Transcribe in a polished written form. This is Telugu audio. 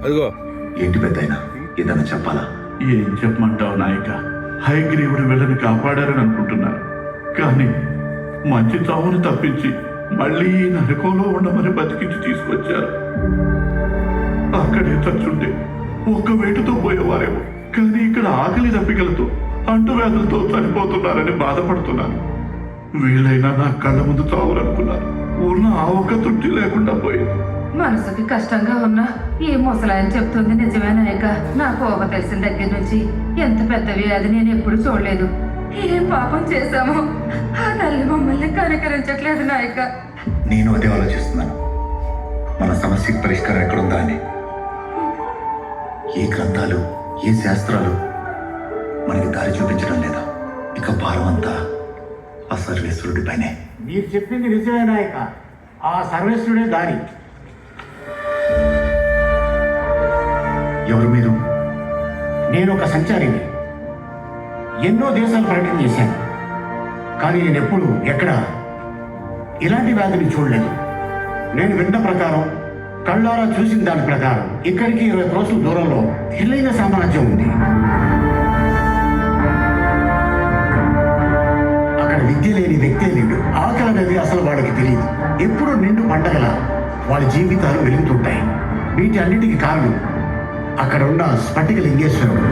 అదిగో. ఏంటి పెద్దయినా, ఏదైనా చెప్పాలా? ఏం చెప్పమంటావు నాయక? హయగ్రీవుడు వీళ్ళని కాపాడారని అనుకుంటున్నారు, కానీ మంచి చావును తప్పించి మళ్ళీ ఈ నరకంలో ఉండమని బతికించి తీసుకొచ్చారు. అక్కడే చచ్చుంటే ఒక్క వేటుతో పోయేవారేమో, కానీ ఇక్కడ ఆకలి దప్పికలతో అంటువ్యాధులతో చనిపోతున్నారని బాధపడుతున్నాను. వీళ్ళైనా నా కళ్ళ ముందు చావాలనుకున్నారు. ఉన్న ఆ ఒక్క తృప్తి లేకుండా పోయింది. మనసుకి కష్టంగా ఉన్నా ఈ ముసలాయన చెప్తుంది నిజమే నాయక. నాకు ఊహ తెలిసిన దగ్గర నుంచి ఎంత పెద్ద వ్యాధి నేను ఎప్పుడు చూడలేదు. ఏం పాపం చేశామో ఆ తల్లి మమ్మల్ని కనికరించట్లేదు నాయక. నేను అదే ఆలోచిస్తున్నాను, మన సమస్యకి పరిష్కారం ఎక్కడుందా అని. ఏ గ్రంథాలు, ఏ శాస్త్రాలు మనకి దారి చూపించడం లేదా? ఇక భారం అంతా ఆ సర్వేశ్వరుడి పైనే. మీరు చెప్పింది నిజమే నాయక, ఆ సర్వేశ్వరుడే దారి. ఎవరు మీరు? నేను ఒక సంచారిని. ఎన్నో దేశాలు పర్యటన చేశాను, కానీ నేను ఎప్పుడు ఎక్కడ ఇలాంటి వ్యాధిని చూడలేదు. నేను విన్న ప్రకారం, కళ్ళారా చూసిన దాని ప్రకారం ఇక్కడికి 20 రోజుల దూరంలో ఇల్లైన సామ్రాజ్యం ఉంది. అక్కడ విద్య లేని వ్యక్తే లేడు. ఆకలి అనేది అసలు వాళ్ళకి తెలియదు. ఎప్పుడు నిండు పండగల వాళ్ళ జీవితాలు వెలుగుతుంటాయి. వీటి అన్నిటికీ కారణం అక్కడ ఉన్న స్ఫటిక లింగేశ్వరుడు.